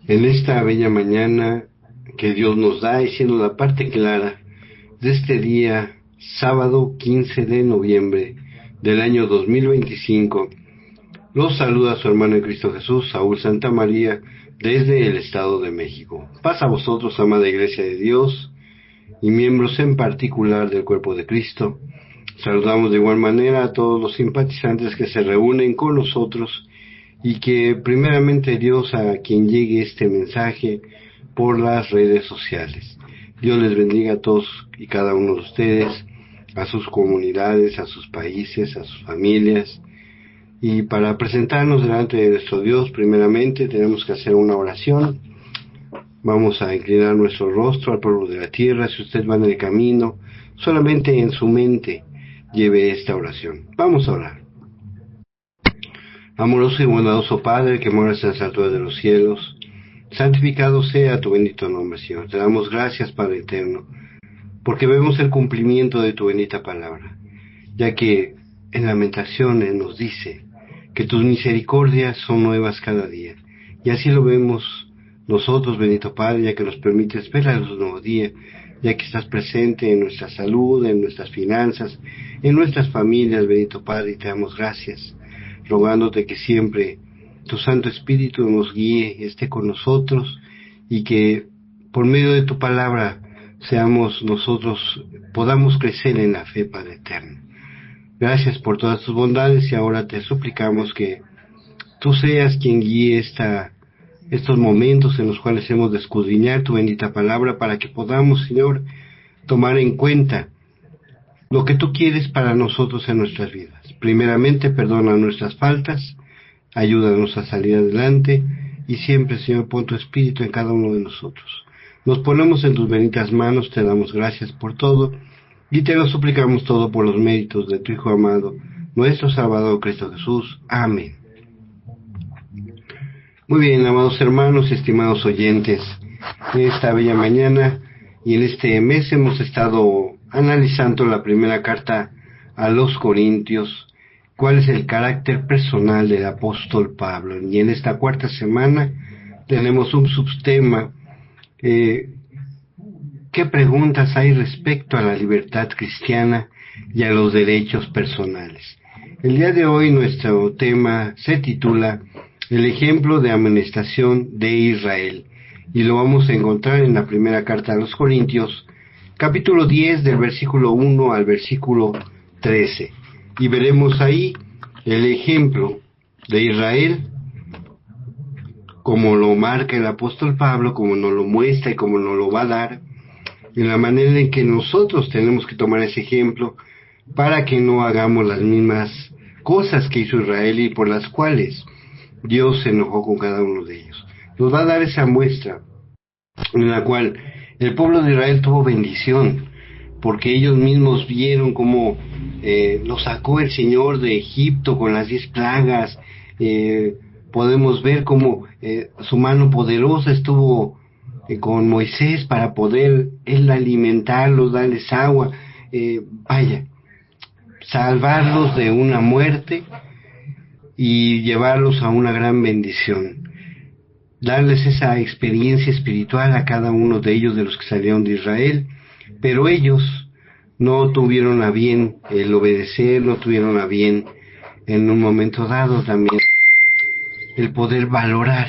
En esta bella mañana que Dios nos da y siendo la parte clara de este día, sábado 15 de noviembre del año 2025, los saluda su hermano en Cristo Jesús, Saúl Santa María, desde el Estado de México. Paz a vosotros, amada Iglesia de Dios, y miembros en particular del Cuerpo de Cristo. Saludamos de igual manera a todos los simpatizantes que se reúnen con nosotros y que primeramente Dios a quien llegue este mensaje por las redes sociales. Dios les bendiga a todos y cada uno de ustedes, a sus comunidades, a sus países, a sus familias. Y para presentarnos delante de nuestro Dios, primeramente tenemos que hacer una oración. Vamos a inclinar nuestro rostro al pueblo de la tierra. Si usted va en el camino, solamente en su mente lleve esta oración. Vamos a orar. Amoroso y bondadoso Padre, que moras en las alturas de los cielos, santificado sea tu bendito nombre, Señor. Te damos gracias, Padre eterno, porque vemos el cumplimiento de tu bendita palabra, ya que en Lamentaciones nos dice que tus misericordias son nuevas cada día. Y así lo vemos nosotros, bendito Padre, ya que nos permites ver a los nuevos días, ya que estás presente en nuestra salud, en nuestras finanzas, en nuestras familias, bendito Padre, y te damos gracias, rogándote que siempre tu Santo Espíritu nos guíe, esté con nosotros, y que por medio de tu palabra seamos nosotros, podamos crecer en la fe, Padre eterno. Gracias por todas tus bondades, y ahora te suplicamos que tú seas quien guíe estos momentos en los cuales hemos de escudriñar tu bendita palabra, para que podamos, Señor, tomar en cuenta lo que tú quieres para nosotros en nuestras vidas. Primeramente, perdona nuestras faltas, ayúdanos a salir adelante, y siempre, Señor, pon tu Espíritu en cada uno de nosotros. Nos ponemos en tus benditas manos, te damos gracias por todo, y te lo suplicamos todo por los méritos de tu Hijo amado, nuestro Salvador Cristo Jesús. Amén. Muy bien, amados hermanos, estimados oyentes, en esta bella mañana y en este mes hemos estado analizando la primera carta a los Corintios, cuál es el carácter personal del apóstol Pablo. Y en esta cuarta semana tenemos un subtema, ¿qué preguntas hay respecto a la libertad cristiana y a los derechos personales? El día de hoy nuestro tema se titula El ejemplo de amonestación de Israel, y lo vamos a encontrar en la primera carta a los Corintios, capítulo 10, del versículo 1 al versículo 13. Y veremos ahí el ejemplo de Israel, como lo marca el apóstol Pablo, como nos lo muestra y como nos lo va a dar, en la manera en que nosotros tenemos que tomar ese ejemplo para que no hagamos las mismas cosas que hizo Israel y por las cuales Dios se enojó con cada uno de ellos. Nos va a dar esa muestra en la cual el pueblo de Israel tuvo bendición, porque ellos mismos vieron cómo los sacó el Señor de Egipto con las 10 plagas. Podemos ver cómo su mano poderosa estuvo con Moisés para poder él alimentarlos, darles agua, salvarlos de una muerte y llevarlos a una gran bendición, darles esa experiencia espiritual a cada uno de ellos, de los que salieron de Israel. Pero ellos no tuvieron a bien el obedecer, no tuvieron a bien en un momento dado también el poder valorar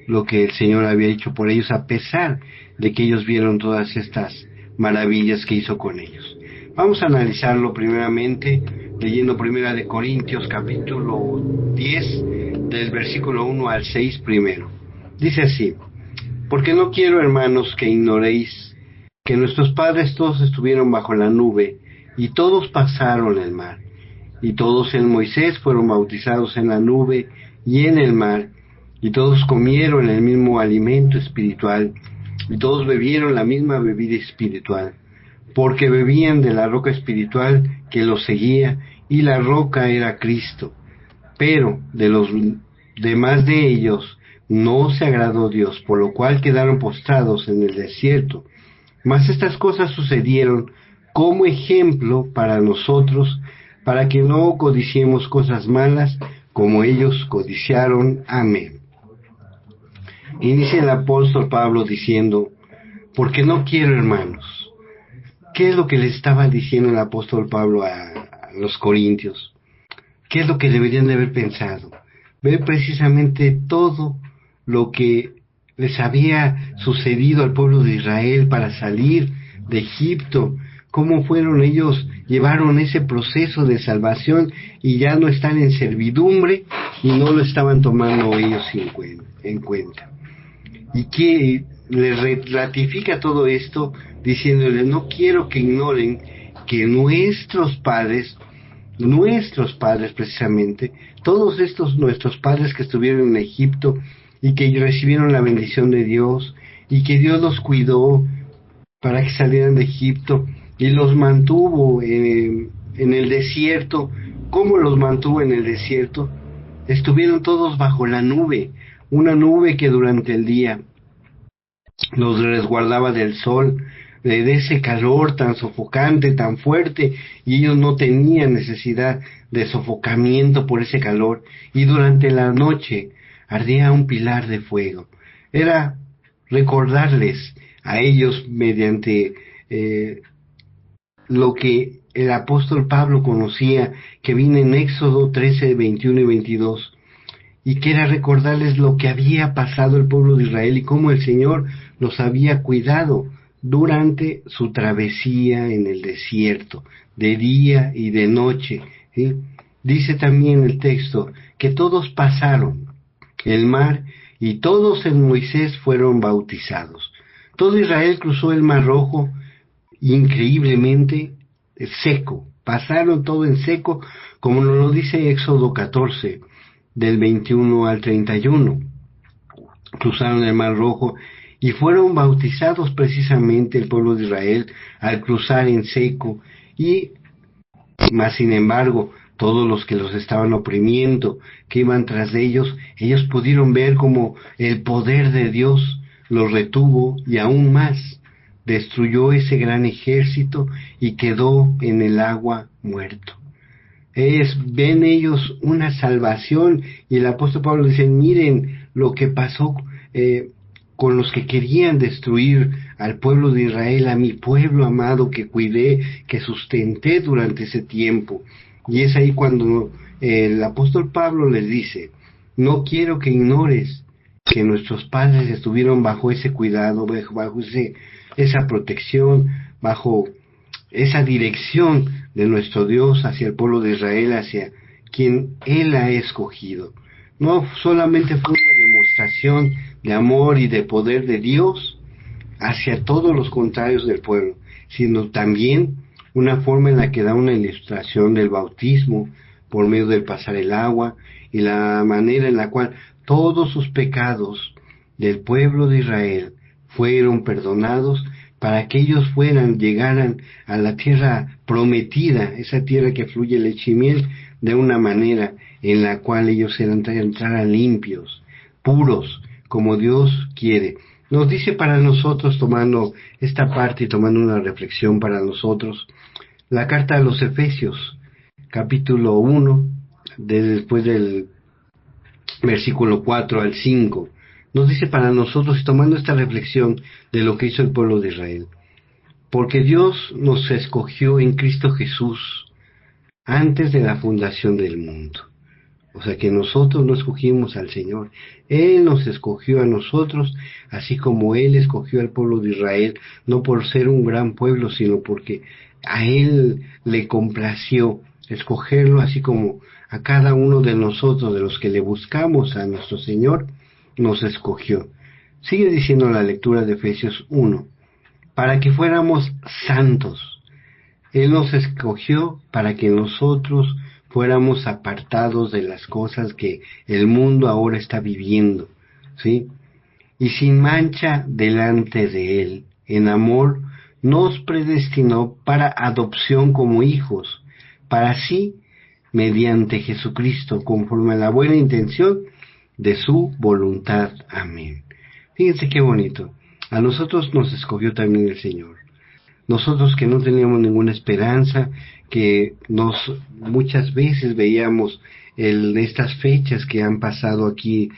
lo que el Señor había hecho por ellos, a pesar de que ellos vieron todas estas maravillas que hizo con ellos. Vamos a analizarlo primeramente leyendo Primera de Corintios capítulo 10 del versículo 1 al 6 primero. Dice así: porque no quiero, hermanos, que ignoréis que nuestros padres todos estuvieron bajo la nube, y todos pasaron el mar, y todos en Moisés fueron bautizados en la nube y en el mar, y todos comieron el mismo alimento espiritual, y todos bebieron la misma bebida espiritual, porque bebían de la roca espiritual que los seguía, y la roca era Cristo. Pero de los demás de ellos no se agradó Dios, por lo cual quedaron postrados en el desierto. Mas estas cosas sucedieron como ejemplo para nosotros, para que no codiciemos cosas malas como ellos codiciaron. Amén. Inicia el apóstol Pablo diciendo, porque no quiero, hermanos. ¿Qué es lo que le estaba diciendo el apóstol Pablo a los corintios? ¿Qué es lo que deberían de haber pensado? Ver precisamente todo lo que les había sucedido al pueblo de Israel para salir de Egipto, cómo fueron ellos, llevaron ese proceso de salvación y ya no están en servidumbre y no lo estaban tomando ellos en cuenta. Y que les ratifica todo esto diciéndoles, no quiero que ignoren que nuestros padres precisamente, todos estos nuestros padres que estuvieron en Egipto y que recibieron la bendición de Dios y que Dios los cuidó para que salieran de Egipto y los mantuvo en el desierto. ¿Cómo los mantuvo en el desierto? Estuvieron todos bajo la nube, una nube que durante el día los resguardaba del sol, de ese calor tan sofocante, tan fuerte, y ellos no tenían necesidad de sofocamiento por ese calor, y durante la noche ardía un pilar de fuego. Era recordarles a ellos mediante lo que el apóstol Pablo conocía, que viene en Éxodo 13, 21 y 22, y que era recordarles lo que había pasado el pueblo de Israel y cómo el Señor los había cuidado durante su travesía en el desierto, de día y de noche, ¿sí? Dice también el texto que todos pasaron el mar y todos en Moisés fueron bautizados. Todo Israel cruzó el Mar Rojo increíblemente seco, pasaron todo en seco, como nos lo dice Éxodo 14, del 21 al 31. Cruzaron el Mar Rojo y fueron bautizados precisamente el pueblo de Israel al cruzar en seco, y más sin embargo todos los que los estaban oprimiendo, que iban tras de ellos, ellos pudieron ver como el poder de Dios los retuvo y aún más destruyó ese gran ejército y quedó en el agua muerto. Ven ellos una salvación, y el apóstol Pablo dice, miren lo que pasó con los que querían destruir al pueblo de Israel, a mi pueblo amado que cuidé, que sustenté durante ese tiempo. Y es ahí cuando el apóstol Pablo les dice, no quiero que ignores que nuestros padres estuvieron bajo ese cuidado, bajo esa protección, bajo esa dirección de nuestro Dios hacia el pueblo de Israel, hacia quien Él ha escogido. No solamente fue una demostración de amor y de poder de Dios hacia todos los contrarios del pueblo, sino también una forma en la que da una ilustración del bautismo por medio del pasar el agua y la manera en la cual todos sus pecados del pueblo de Israel fueron perdonados para que ellos llegaran a la tierra prometida, esa tierra que fluye leche y miel, de una manera en la cual ellos entraran limpios, puros, como Dios quiere. Nos dice para nosotros, tomando esta parte y tomando una reflexión para nosotros, la carta a los Efesios, capítulo 1, después del versículo 4 al 5, nos dice para nosotros, y tomando esta reflexión de lo que hizo el pueblo de Israel, porque Dios nos escogió en Cristo Jesús antes de la fundación del mundo. O sea que nosotros no escogimos al Señor, Él nos escogió a nosotros, así como Él escogió al pueblo de Israel, no por ser un gran pueblo, sino porque a Él le complació escogerlo, así como a cada uno de nosotros, de los que le buscamos a nuestro Señor, nos escogió. Sigue diciendo la lectura de Efesios 1, para que fuéramos santos. Él nos escogió para que nosotros fuéramos apartados de las cosas que el mundo ahora está viviendo, ¿sí? Y sin mancha delante de Él, en amor, nos predestinó para adopción como hijos, para sí, mediante Jesucristo, conforme a la buena intención de su voluntad. Amén. Fíjense qué bonito. A nosotros nos escogió también el Señor. nosotros que no teníamos ninguna esperanza, que muchas veces veíamos estas fechas que han pasado aquí,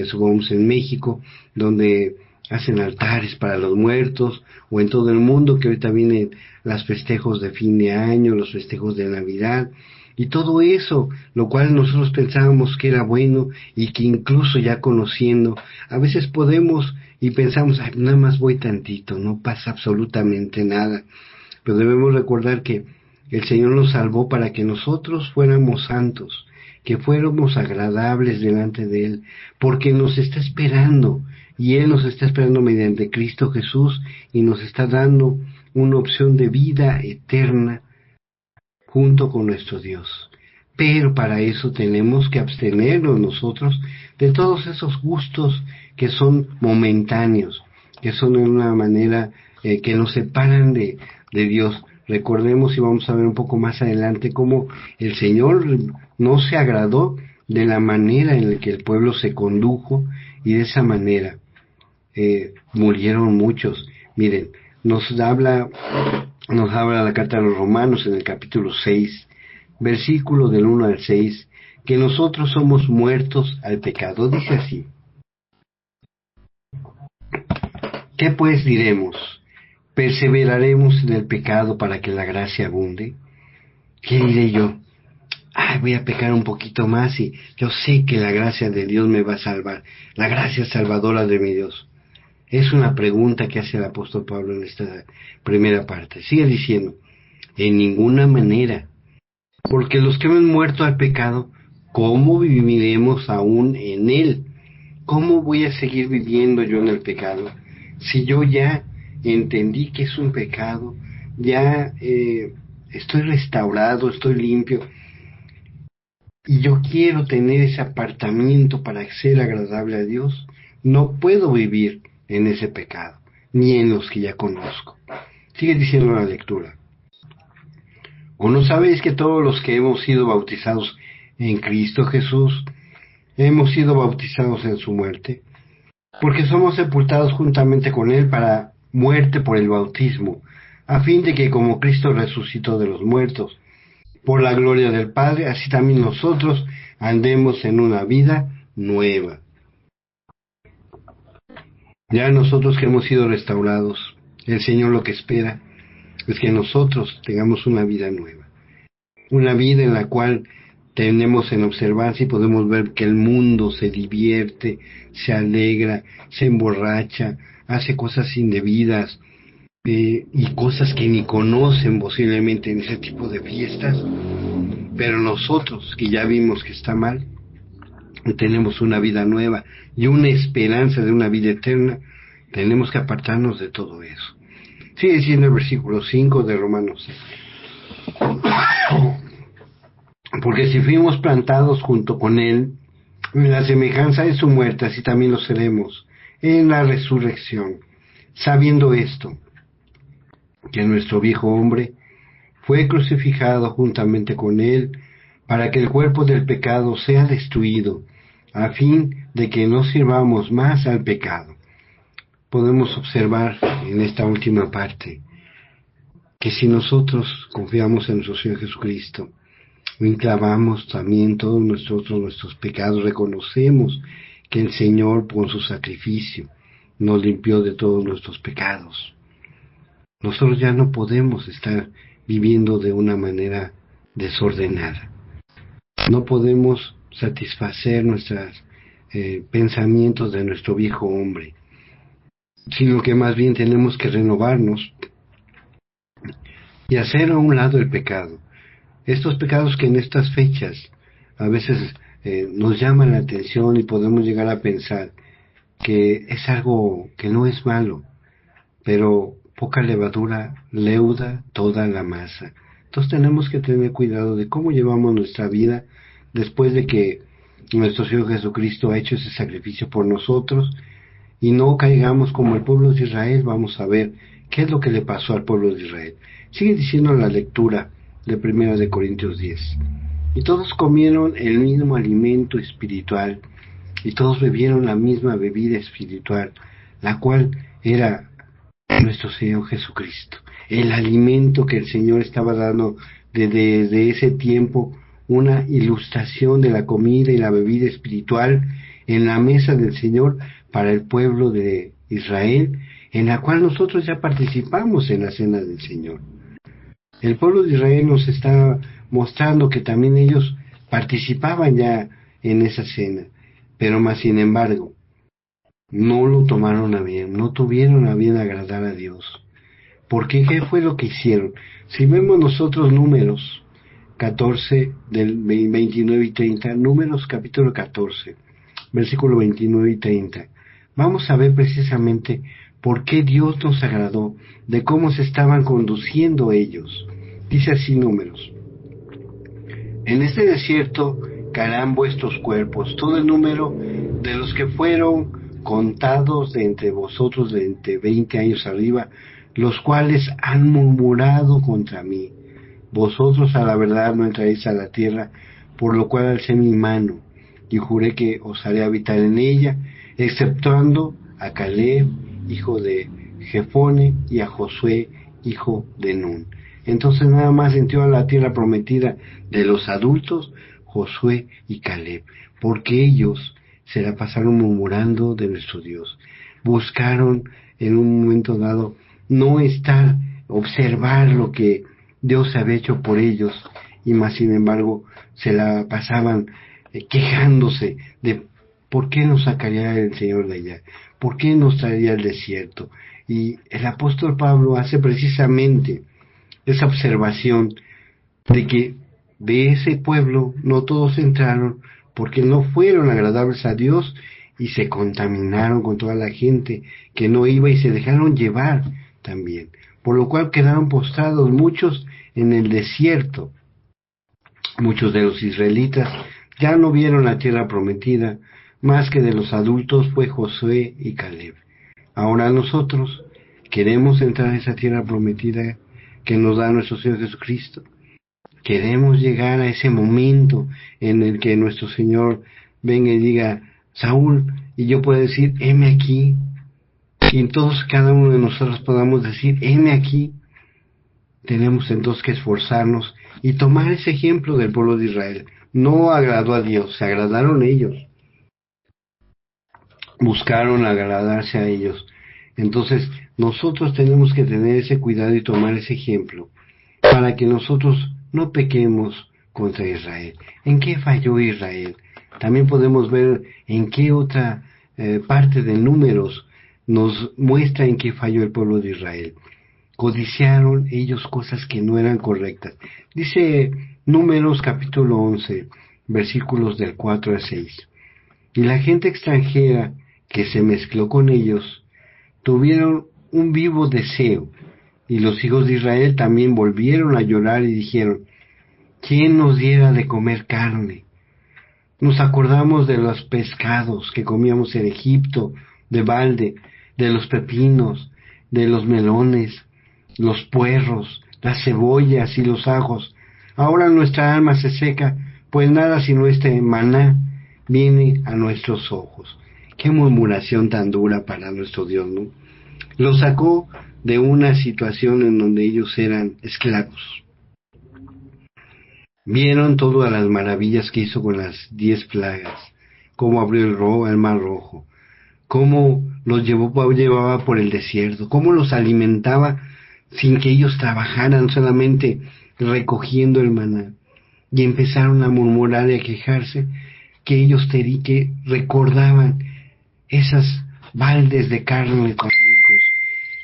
supongamos en México, donde hacen altares para los muertos, o en todo el mundo, que ahorita vienen los festejos de fin de año, los festejos de Navidad, y todo eso, lo cual nosotros pensábamos que era bueno, y que incluso ya conociendo, a veces podemos y pensamos, ay, nada más voy tantito, no pasa absolutamente nada, pero debemos recordar que el Señor nos salvó para que nosotros fuéramos santos, que fuéramos agradables delante de Él, porque nos está esperando, y Él nos está esperando mediante Cristo Jesús, y nos está dando una opción de vida eterna junto con nuestro Dios. Pero para eso tenemos que abstenernos nosotros de todos esos gustos que son momentáneos, que son de una manera que nos separan de Dios. Recordemos, y vamos a ver un poco más adelante, cómo el Señor no se agradó de la manera en la que el pueblo se condujo, y de esa manera murieron muchos. Miren, nos habla la carta a los Romanos en el capítulo 6, versículo del 1 al 6, que nosotros somos muertos al pecado. Dice así: ¿qué pues diremos? ¿Perseveraremos en el pecado para que la gracia abunde? ¿Qué diré yo? Voy a pecar un poquito más y yo sé que la gracia de Dios me va a salvar, la gracia salvadora de mi Dios. Es una pregunta que hace el apóstol Pablo en esta primera parte. Sigue diciendo, en ninguna manera, porque los que hemos muerto al pecado, ¿cómo viviremos aún en él? ¿Cómo voy a seguir viviendo yo en el pecado? Si yo ya entendí que es un pecado, ya estoy restaurado, estoy limpio, y yo quiero tener ese apartamiento para ser agradable a Dios, no puedo vivir en ese pecado, ni en los que ya conozco. Sigue diciendo la lectura. ¿O no sabéis que todos los que hemos sido bautizados en Cristo Jesús, hemos sido bautizados en su muerte? Porque somos sepultados juntamente con Él para muerte por el bautismo, a fin de que como Cristo resucitó de los muertos, por la gloria del Padre, así también nosotros andemos en una vida nueva. Ya nosotros que hemos sido restaurados, el Señor lo que espera es que nosotros tengamos una vida nueva, una vida en la cual tenemos en observancia y podemos ver que el mundo se divierte, se alegra, se emborracha, hace cosas indebidas y cosas que ni conocen posiblemente en ese tipo de fiestas, pero nosotros que ya vimos que está mal, tenemos una vida nueva y una esperanza de una vida eterna, tenemos que apartarnos de todo eso. Sigue diciendo el versículo 5 de Romanos 6. Porque si fuimos plantados junto con Él en la semejanza de su muerte, así también lo seremos en la resurrección, sabiendo esto, que nuestro viejo hombre fue crucificado juntamente con Él, para que el cuerpo del pecado sea destruido, a fin de que no sirvamos más al pecado. Podemos observar en esta última parte que si nosotros confiamos en nuestro Señor Jesucristo, enclavamos también todos nuestros pecados, reconocemos que el Señor con su sacrificio nos limpió de todos nuestros pecados. Nosotros ya no podemos estar viviendo de una manera desordenada. No podemos satisfacer nuestros pensamientos de nuestro viejo hombre, sino que más bien tenemos que renovarnos y hacer a un lado el pecado. Estos pecados que en estas fechas a veces nos llaman la atención y podemos llegar a pensar que es algo que no es malo, pero poca levadura leuda toda la masa. Entonces tenemos que tener cuidado de cómo llevamos nuestra vida después de que nuestro Señor Jesucristo ha hecho ese sacrificio por nosotros, y no caigamos como el pueblo de Israel. Vamos a ver qué es lo que le pasó al pueblo de Israel. Sigue diciendo la lectura de 1 de Corintios 10. Y todos comieron el mismo alimento espiritual, y todos bebieron la misma bebida espiritual, la cual era nuestro Señor Jesucristo. el alimento que el Señor estaba dando desde ese tiempo, una ilustración de la comida y la bebida espiritual en la mesa del Señor para el pueblo de Israel, en la cual nosotros ya participamos en la cena del Señor. El pueblo de Israel nos está mostrando que también ellos participaban ya en esa cena, pero más sin embargo, no lo tomaron a bien, no tuvieron a bien agradar a Dios. ¿Por qué? ¿Qué fue lo que hicieron? Si vemos nosotros Números 14, del 29 y 30, Números capítulo 14, versículo 29 y 30, vamos a ver precisamente por qué Dios nos agradó, de cómo se estaban conduciendo ellos. Dice así Números: en este desierto caerán vuestros cuerpos, todo el número de los que fueron contados de entre vosotros de entre 20 años arriba, los cuales han murmurado contra mí. Vosotros a la verdad no entraréis a la tierra, por lo cual alcé mi mano, y juré que os haré habitar en ella, exceptuando a Caleb, hijo de Jefone, y a Josué, hijo de Nun. Entonces nada más entró a la tierra prometida de los adultos, Josué y Caleb, porque ellos se la pasaron murmurando de nuestro Dios. Buscaron en un momento dado no observar lo que Dios había hecho por ellos, y más sin embargo se la pasaban quejándose de por qué nos sacaría el Señor de allá, por qué nos traería al desierto. Y el apóstol Pablo hace precisamente esa observación de que de ese pueblo no todos entraron porque no fueron agradables a Dios y se contaminaron con toda la gente que no iba y se dejaron llevar también, por lo cual quedaron postrados muchos en el desierto. Muchos de los israelitas ya no vieron la tierra prometida, más que de los adultos fue Josué y Caleb. Ahora nosotros queremos entrar a esa tierra prometida que nos da nuestro Señor Jesucristo. Queremos llegar a ese momento en el que nuestro Señor venga y diga: Saúl, y yo puedo decir: heme aquí. Y todos, cada uno de nosotros podamos decir: heme aquí. Tenemos entonces que esforzarnos y tomar ese ejemplo del pueblo de Israel. No agradó a Dios, se agradaron ellos. Buscaron agradarse a ellos. Entonces nosotros tenemos que tener ese cuidado y tomar ese ejemplo para que nosotros no pequemos contra Israel. ¿En qué falló Israel? También podemos ver en qué otra parte de Números nos muestra en qué falló el pueblo de Israel. Codiciaron ellos cosas que no eran correctas. Dice Números capítulo 11, versículos del 4 al 6. Y la gente extranjera que se mezcló con ellos tuvieron un vivo deseo, y los hijos de Israel también volvieron a llorar y dijeron: ¿quién nos diera de comer carne? Nos acordamos de los pescados que comíamos en Egipto, de balde, de los pepinos, de los melones, los puerros, las cebollas y los ajos. Ahora nuestra alma se seca, pues nada sino este maná viene a nuestros ojos. Qué murmuración tan dura para nuestro Dios, ¿no? Los sacó de una situación en donde ellos eran esclavos. Vieron todas las maravillas que hizo con las 10 plagas, cómo abrió el mar rojo, cómo los llevaba por el desierto, cómo los alimentaba sin que ellos trabajaran, solamente recogiendo el maná. Y empezaron a murmurar y a quejarse que ellos que recordaban esas baldes de carne tan ricos.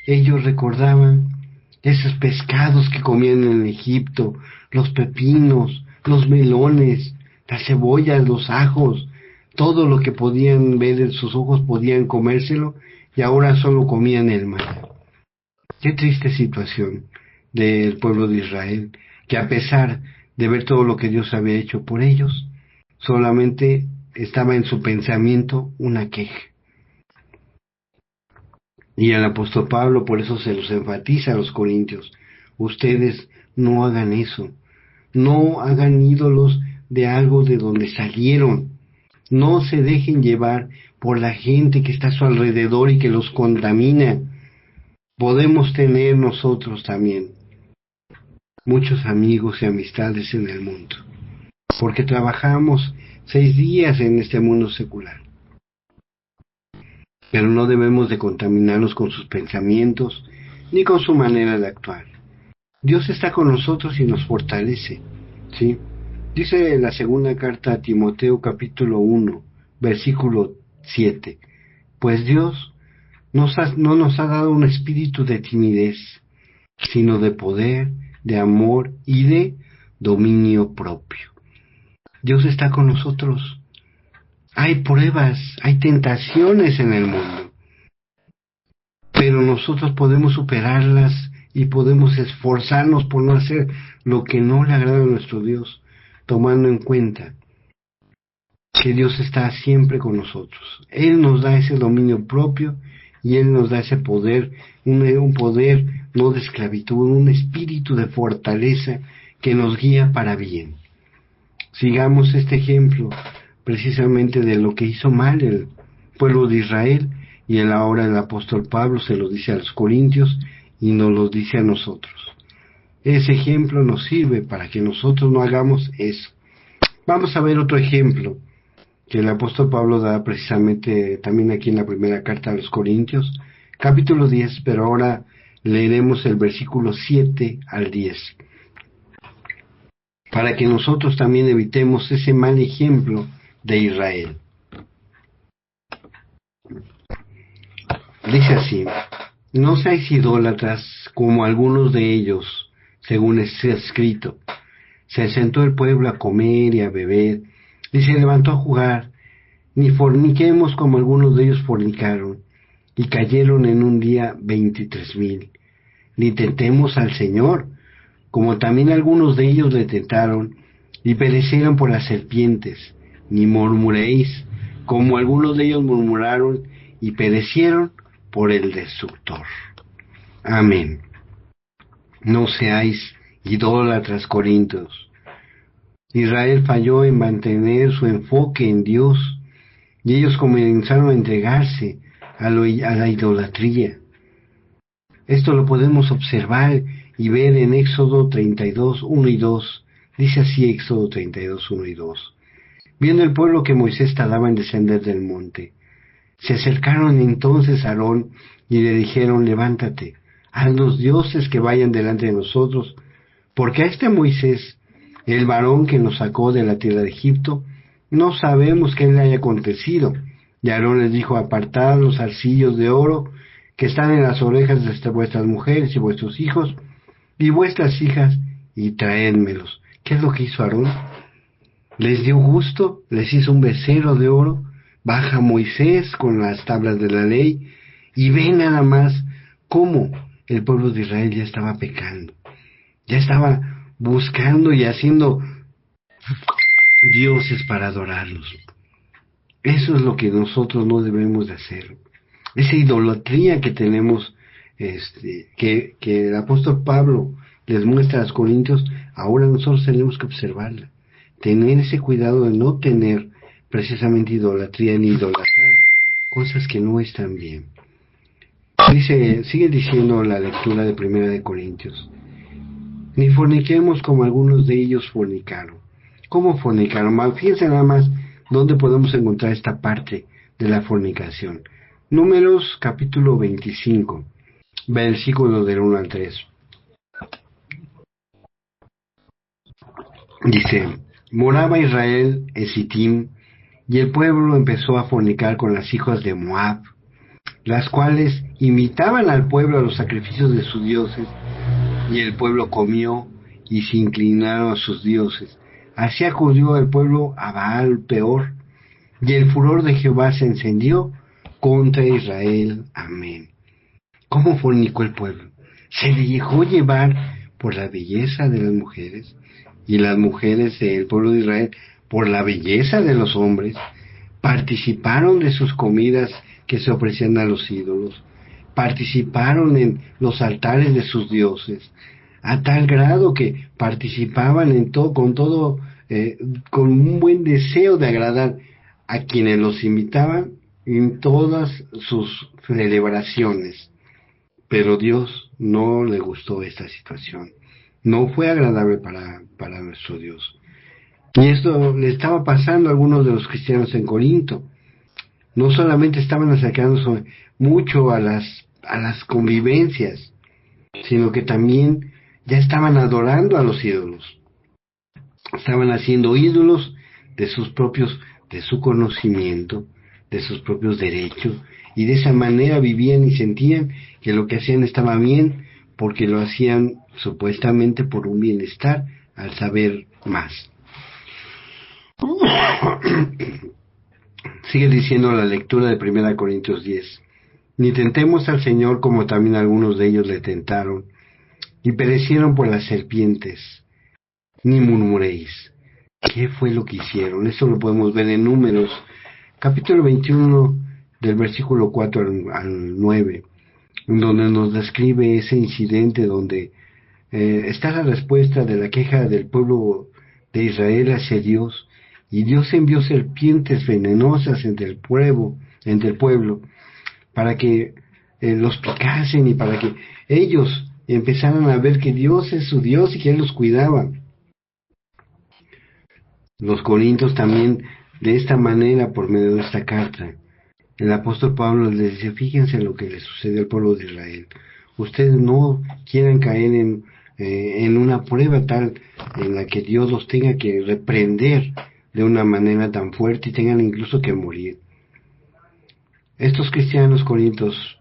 Ellos recordaban esos pescados que comían en Egipto, los pepinos, los melones, las cebollas, los ajos, todo lo que podían ver en sus ojos podían comérselo, y ahora solo comían el maná. Qué triste situación del pueblo de Israel, que a pesar de ver todo lo que Dios había hecho por ellos, solamente estaba en su pensamiento una queja. Y el apóstol Pablo por eso se los enfatiza a los corintios: ustedes no hagan eso, no hagan ídolos de algo de donde salieron, no se dejen llevar por la gente que está a su alrededor y que los contamina. podemos tener nosotros también muchos amigos y amistades en el mundo, porque trabajamos 6 días en este mundo secular. Pero no debemos de contaminarnos con sus pensamientos ni con su manera de actuar. Dios está con nosotros y nos fortalece, ¿sí? Dice en la segunda carta a Timoteo capítulo 1, versículo 7, pues Dios no nos ha dado un espíritu de timidez, sino de poder, de amor y de dominio propio. Dios está con nosotros. Hay pruebas, hay tentaciones en el mundo, pero nosotros podemos superarlas y podemos esforzarnos por no hacer lo que no le agrada a nuestro Dios, tomando en cuenta que Dios está siempre con nosotros. Él nos da ese dominio propio y Él nos da ese poder, un poder no de esclavitud, un espíritu de fortaleza que nos guía para bien. Sigamos este ejemplo precisamente de lo que hizo mal el pueblo de Israel, y ahora el apóstol Pablo se lo dice a los corintios y nos lo dice a nosotros. Ese ejemplo nos sirve para que nosotros no hagamos eso. Vamos a ver otro ejemplo que el apóstol Pablo da precisamente también aquí en la primera carta a los Corintios, capítulo 10, pero ahora leeremos el versículo 7 al 10, para que nosotros también evitemos ese mal ejemplo de Israel. Dice así: no seáis idólatras como algunos de ellos, según es escrito. Se sentó el pueblo a comer y a beber, y se levantó a jugar. Ni forniquemos como algunos de ellos fornicaron, y cayeron en un día 23,000. Ni tentemos al Señor, como también algunos de ellos le tentaron, y perecieron por las serpientes. Ni murmuréis, como algunos de ellos murmuraron, y perecieron por el destructor. Amén. No seáis idólatras, Corintios. Israel falló en mantener su enfoque en Dios, y ellos comenzaron a entregarse a la idolatría. Esto lo podemos observar y ver en Éxodo 32, 1 y 2. Dice así Éxodo 32, 1 y 2. Viendo el pueblo que Moisés tardaba en descender del monte, se acercaron entonces a Aarón y le dijeron: levántate, haz los dioses que vayan delante de nosotros, porque a este Moisés, el varón que nos sacó de la tierra de Egipto, no sabemos qué le haya acontecido. Y Aarón les dijo: apartad los arcillos de oro que están en las orejas de vuestras mujeres y vuestros hijos y vuestras hijas, y traédmelos. ¿Qué es lo que hizo Aarón? Les dio gusto, les hizo un becerro de oro. Baja Moisés con las tablas de la ley y ve nada más cómo el pueblo de Israel ya estaba pecando, ya estaba buscando y haciendo dioses para adorarlos. Eso es lo que nosotros no debemos de hacer. Esa idolatría que tenemos, que el apóstol Pablo les muestra a los corintios, ahora nosotros tenemos que observarla, tener ese cuidado de no tener precisamente idolatría ni idolatrar cosas que no están bien. Sigue diciendo la lectura de Primera de Corintios: ni forniquemos como algunos de ellos fornicaron. ¿Cómo fornicaron? Fíjense nada más dónde podemos encontrar esta parte de la fornicación. Números capítulo 25, versículos del 1 al 3. Dice: moraba Israel en Sittim, y el pueblo empezó a fornicar con las hijas de Moab, las cuales imitaban al pueblo a los sacrificios de sus dioses, y el pueblo comió y se inclinaron a sus dioses. Así acudió el pueblo a Baal peor, y el furor de Jehová se encendió contra Israel. Amén. ¿Cómo fornicó el pueblo? Se le dejó llevar por la belleza de las mujeres, y las mujeres del pueblo de Israel por la belleza de los hombres. Participaron de sus comidas que se ofrecían a los ídolos, participaron en los altares de sus dioses, a tal grado que participaban en con un buen deseo de agradar a quienes los invitaban en todas sus celebraciones. Pero Dios no le gustó esta situación. No fue agradable para nuestro Dios. Y esto le estaba pasando a algunos de los cristianos en Corinto. No solamente estaban acercándose mucho a las convivencias, sino que también ya estaban adorando a los ídolos. Estaban haciendo ídolos de sus propios, de su conocimiento, de sus propios derechos, y de esa manera vivían y sentían que lo que hacían estaba bien, porque lo hacían supuestamente por un bienestar, al saber más. Sigue diciendo la lectura de 1 Corintios 10. Ni tentemos al Señor como también algunos de ellos le tentaron, y perecieron por las serpientes. Ni murmuréis. ¿Qué fue lo que hicieron? Esto lo podemos ver en Números, capítulo 21, del versículo 4 al 9, donde nos describe ese incidente donde está la respuesta de la queja del pueblo de Israel hacia Dios, y Dios envió serpientes venenosas entre el pueblo, para que los picasen y para que ellos empezaran a ver que Dios es su Dios y que Él los cuidaba. Los corintios también, de esta manera, por medio de esta carta, el apóstol Pablo les dice: fíjense lo que le sucede al pueblo de Israel. Ustedes no quieran caer en una prueba tal en la que Dios los tenga que reprender de una manera tan fuerte y tengan incluso que morir. Estos cristianos corintios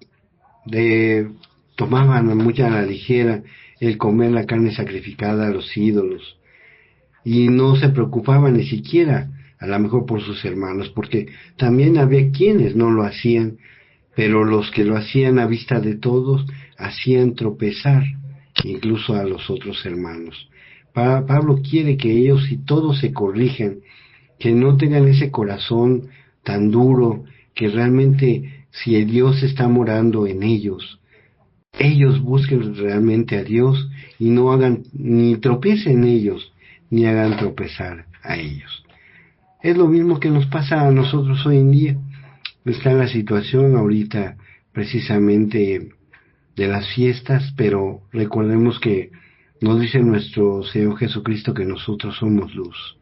tomaban muy a la ligera el comer la carne sacrificada a los ídolos, y no se preocupaban ni siquiera a lo mejor por sus hermanos, porque también había quienes no lo hacían, pero los que lo hacían a vista de todos hacían tropezar incluso a los otros hermanos. Pablo quiere que ellos y todos se corrijan, que no tengan ese corazón tan duro, que realmente, si Dios está morando en ellos busquen realmente a Dios y no hagan ni tropiecen ellos ni hagan tropezar a ellos. Es lo mismo que nos pasa a nosotros hoy en día. Está la situación ahorita precisamente de las fiestas, pero recordemos que nos dice nuestro Señor Jesucristo que nosotros somos luz,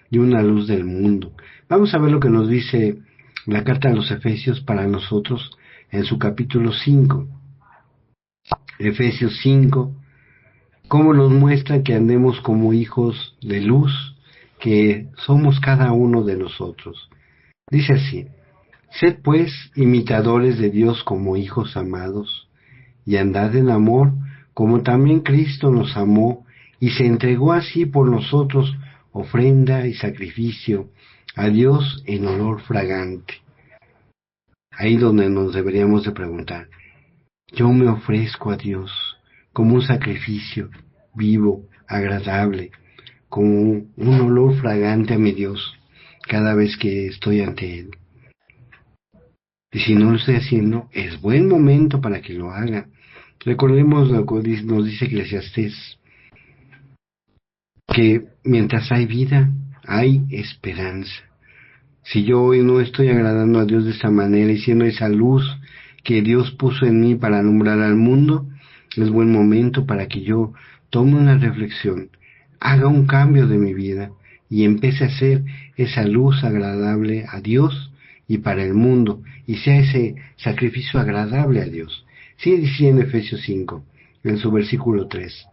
y una luz del mundo. Vamos a ver lo que nos dice la carta de los Efesios para nosotros en su capítulo 5. Efesios 5, cómo nos muestra que andemos como hijos de luz, que somos cada uno de nosotros. Dice así: sed pues imitadores de Dios como hijos amados, y andad en amor, como también Cristo nos amó, y se entregó así por nosotros, ofrenda y sacrificio a Dios en olor fragante. Ahí donde nos deberíamos de preguntar: yo me ofrezco a Dios como un sacrificio vivo, agradable, como un olor fragante a mi Dios cada vez que estoy ante Él. Y si no lo estoy haciendo, es buen momento para que lo haga. Recordemos lo que nos dice Eclesiastés, que mientras hay vida, hay esperanza. Si yo hoy no estoy agradando a Dios de esta manera y siendo esa luz que Dios puso en mí para alumbrar al mundo, es buen momento para que yo tome una reflexión, haga un cambio de mi vida y empiece a ser esa luz agradable a Dios y para el mundo, y sea ese sacrificio agradable a Dios. Sigue diciendo Efesios 5, en su versículo 3.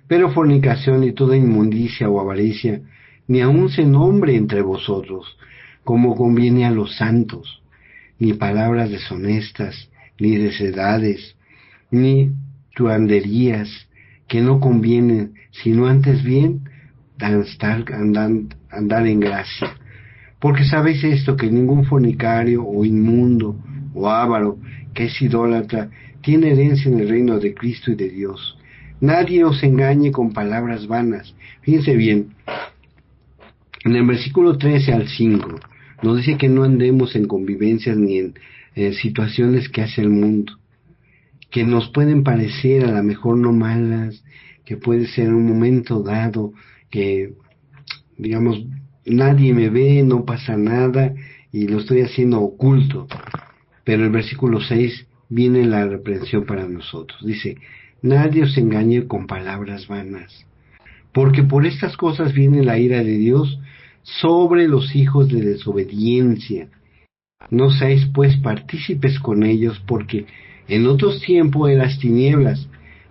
Pero fornicación y toda inmundicia o avaricia, ni aun se nombre entre vosotros, como conviene a los santos, ni palabras deshonestas, ni necedades, ni truanderías, que no convienen, sino antes bien andar en gracia. Porque sabéis esto, que ningún fornicario o inmundo o avaro, que es idólatra, tiene herencia en el reino de Cristo y de Dios. Nadie os engañe con palabras vanas. Fíjense bien, en el versículo 13 al 5, nos dice que no andemos en convivencias ni en situaciones que hace el mundo, que nos pueden parecer a lo mejor no malas, que puede ser en un momento dado, que digamos, nadie me ve, no pasa nada, y lo estoy haciendo oculto. Pero el versículo 6 viene la reprensión para nosotros. Dice, nadie os engañe con palabras vanas, porque por estas cosas viene la ira de Dios sobre los hijos de desobediencia. No seáis pues partícipes con ellos, porque en otros tiempos eras tinieblas,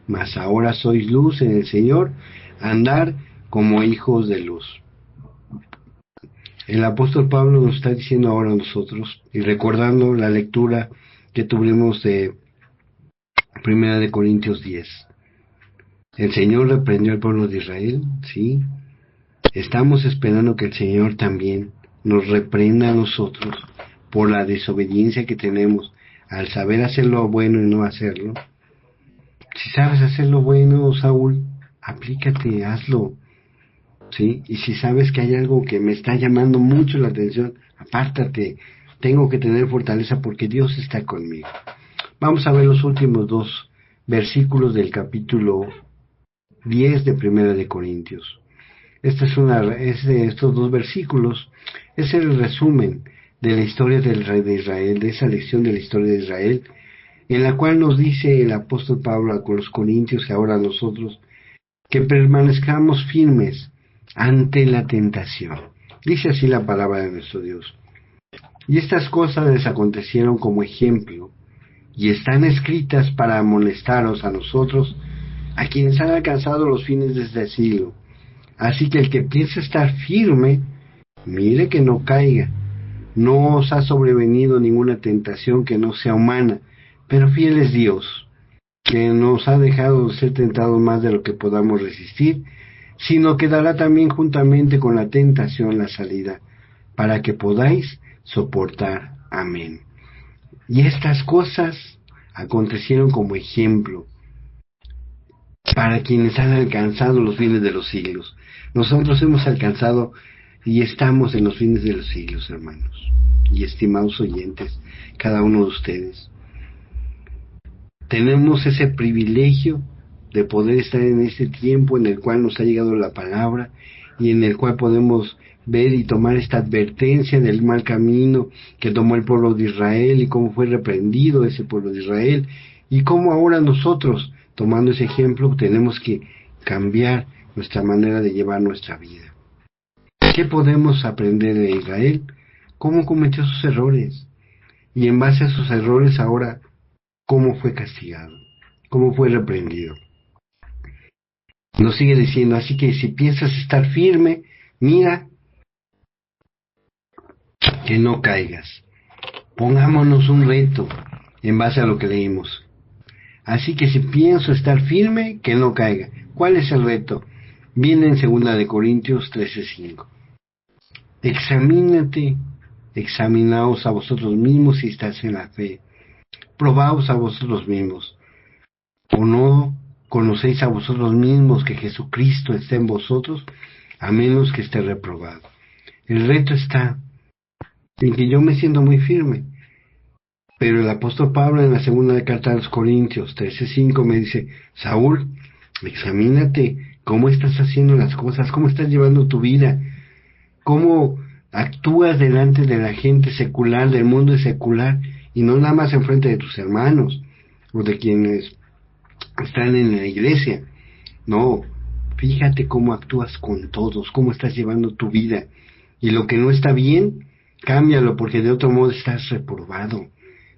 mas ahora sois luz en el Señor, andar como hijos de luz. El apóstol Pablo nos está diciendo ahora a nosotros, y recordando la lectura que tuvimos de 1 Corintios 10. El Señor reprendió al pueblo de Israel, ¿sí? Estamos esperando que el Señor también nos reprenda a nosotros por la desobediencia que tenemos al saber hacer lo bueno y no hacerlo. Si sabes hacer lo bueno, Saúl, aplícate, hazlo, ¿sí? Y si sabes que hay algo que me está llamando mucho la atención, apártate. Tengo que tener fortaleza porque Dios está conmigo. Vamos a ver los últimos 2 versículos del capítulo 10 de 1 Corintios. Estos 2 versículos es el resumen de la historia del rey de Israel, de esa lección de la historia de Israel, en la cual nos dice el apóstol Pablo a los corintios y ahora a nosotros, que permanezcamos firmes ante la tentación. Dice así la palabra de nuestro Dios. Y estas cosas les acontecieron como ejemplo, y están escritas para amonestaros a nosotros, a quienes han alcanzado los fines de este siglo. Así que el que piensa estar firme, mire que no caiga. No os ha sobrevenido ninguna tentación que no sea humana, pero fiel es Dios, que nos ha dejado ser tentados más de lo que podamos resistir, sino que dará también juntamente con la tentación la salida, para que podáis soportar. Amén. Y estas cosas acontecieron como ejemplo para quienes han alcanzado los fines de los siglos. Nosotros hemos alcanzado y estamos en los fines de los siglos, hermanos y estimados oyentes, cada uno de ustedes. Tenemos ese privilegio de poder estar en este tiempo en el cual nos ha llegado la palabra y en el cual podemos ver y tomar esta advertencia del mal camino que tomó el pueblo de Israel y cómo fue reprendido ese pueblo de Israel y cómo ahora nosotros, tomando ese ejemplo, tenemos que cambiar nuestra manera de llevar nuestra vida. ¿Qué podemos aprender de Israel? ¿Cómo cometió sus errores? Y en base a sus errores ahora, ¿cómo fue castigado? ¿Cómo fue reprendido? Nos sigue diciendo, así que si piensas estar firme, mira que no caigas. Pongámonos un reto en base a lo que leímos. Así que si pienso estar firme, que no caiga. ¿Cuál es el reto? Viene en 2 Corintios 13:5. Examinaos a vosotros mismos si estáis en la fe. Probaos a vosotros mismos. ¿O no conocéis a vosotros mismos que Jesucristo está en vosotros, a menos que esté reprobado? El reto está en que yo me siento muy firme. Pero el apóstol Pablo en la segunda carta a los Corintios 13:5 me dice, Saúl, examínate cómo estás haciendo las cosas, cómo estás llevando tu vida, cómo actúas delante de la gente secular, del mundo secular, y no nada más enfrente de tus hermanos o de quienes están en la iglesia. No, fíjate cómo actúas con todos, cómo estás llevando tu vida, y lo que no está bien, cámbialo, porque de otro modo estás reprobado.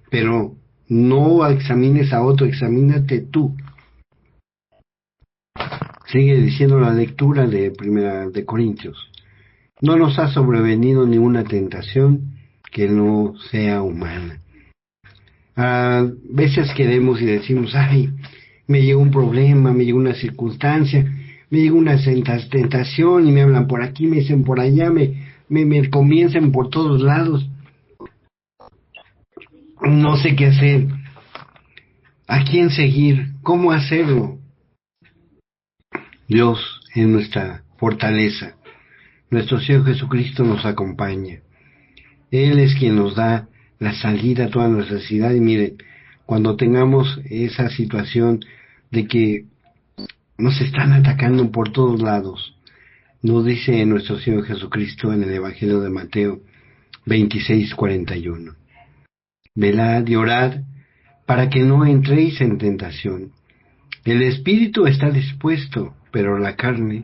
Pero no examines a otro, examínate tú. Sigue diciendo la lectura de 1 Corintios. No nos ha sobrevenido ninguna tentación que no sea humana. A veces queremos y decimos, ay, me llegó un problema, me llegó una circunstancia, me llegó una tentación y me hablan por aquí, me dicen por allá, me comienzan por todos lados. No sé qué hacer, a quién seguir, cómo hacerlo. Dios es nuestra fortaleza. Nuestro Señor Jesucristo nos acompaña. Él es quien nos da la salida a toda nuestra necesidad. Y miren, cuando tengamos esa situación de que nos están atacando por todos lados, nos dice nuestro Señor Jesucristo en el Evangelio de Mateo 26:41. Velad y orad para que no entréis en tentación. El espíritu está dispuesto, pero la carne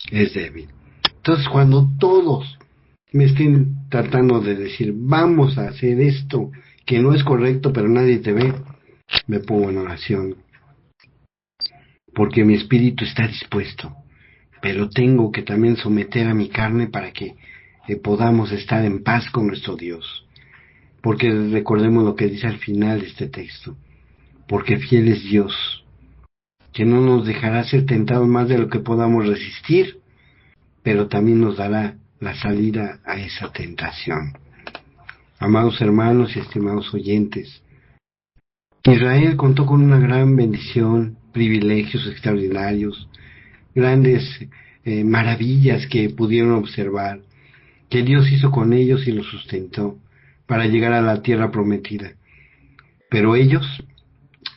es débil. Entonces, cuando todos me estén tratando de decir, vamos a hacer esto, que no es correcto, pero nadie te ve, me pongo en oración. Porque mi espíritu está dispuesto, pero tengo que también someter a mi carne para que podamos estar en paz con nuestro Dios. Porque recordemos lo que dice al final de este texto. Porque fiel es Dios, que no nos dejará ser tentados más de lo que podamos resistir, pero también nos dará la salida a esa tentación. Amados hermanos y estimados oyentes, Israel contó con una gran bendición, privilegios extraordinarios, grandes maravillas que pudieron observar, que Dios hizo con ellos y los sustentó para llegar a la tierra prometida. Pero ellos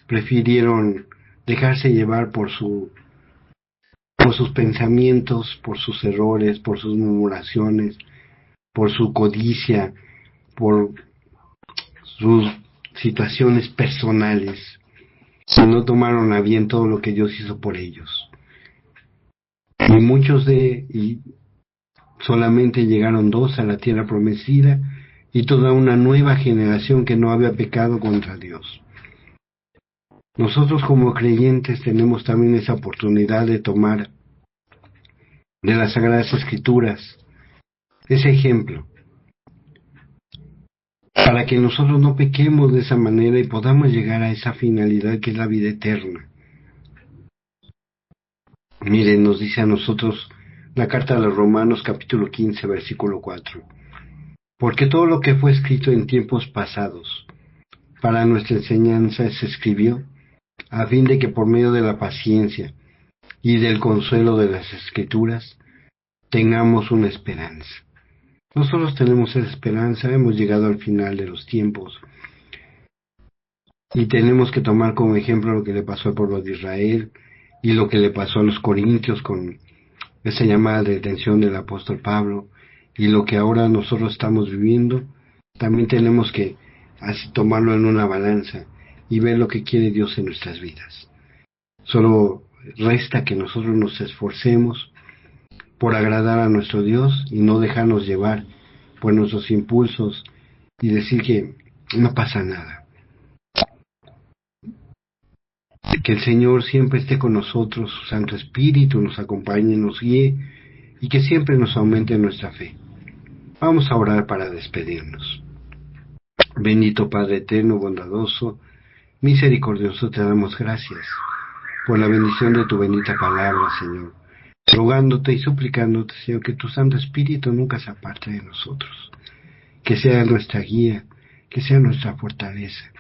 prefirieron dejarse llevar por sus pensamientos, por sus errores, por sus murmuraciones, por su codicia, por sus situaciones personales, y no tomaron a bien todo lo que Dios hizo por ellos. Y solamente llegaron 2 a la tierra prometida, y toda una nueva generación que no había pecado contra Dios. Nosotros como creyentes tenemos también esa oportunidad de tomar de las Sagradas Escrituras ese ejemplo, para que nosotros no pequemos de esa manera y podamos llegar a esa finalidad que es la vida eterna. Miren, nos dice a nosotros la carta a los Romanos capítulo 15 versículo 4. Porque todo lo que fue escrito en tiempos pasados para nuestra enseñanza se escribió a fin de que por medio de la paciencia y del consuelo de las Escrituras tengamos una esperanza. Nosotros tenemos esa esperanza, hemos llegado al final de los tiempos y tenemos que tomar como ejemplo lo que le pasó al pueblo de Israel y lo que le pasó a los corintios con esa llamada de atención del apóstol Pablo, y lo que ahora nosotros estamos viviendo. También tenemos que así tomarlo en una balanza y ver lo que quiere Dios en nuestras vidas. Solo resta que nosotros nos esforcemos por agradar a nuestro Dios y no dejarnos llevar por nuestros impulsos y decir que no pasa nada. Que el Señor siempre esté con nosotros, su Santo Espíritu nos acompañe, nos guíe y que siempre nos aumente nuestra fe. Vamos a orar para despedirnos. Bendito Padre eterno, bondadoso, misericordioso, te damos gracias por la bendición de tu bendita palabra, Señor, rogándote y suplicándote, Señor, que tu Santo Espíritu nunca se aparte de nosotros, que sea nuestra guía, que sea nuestra fortaleza,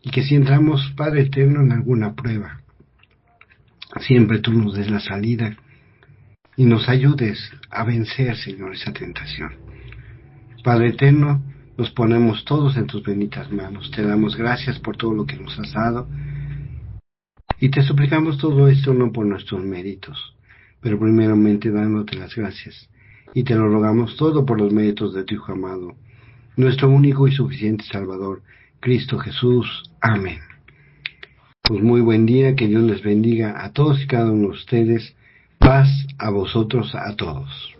y que si entramos, Padre eterno, en alguna prueba, siempre tú nos des la salida y nos ayudes a vencer, Señor, esa tentación. Padre eterno, nos ponemos todos en tus benditas manos, te damos gracias por todo lo que nos has dado, y te suplicamos todo esto no por nuestros méritos, pero primeramente dándote las gracias, y te lo rogamos todo por los méritos de tu Hijo amado, nuestro único y suficiente Salvador, Cristo Jesús. Amén. Pues muy buen día, que Dios les bendiga a todos y cada uno de ustedes. Paz a vosotros, a todos.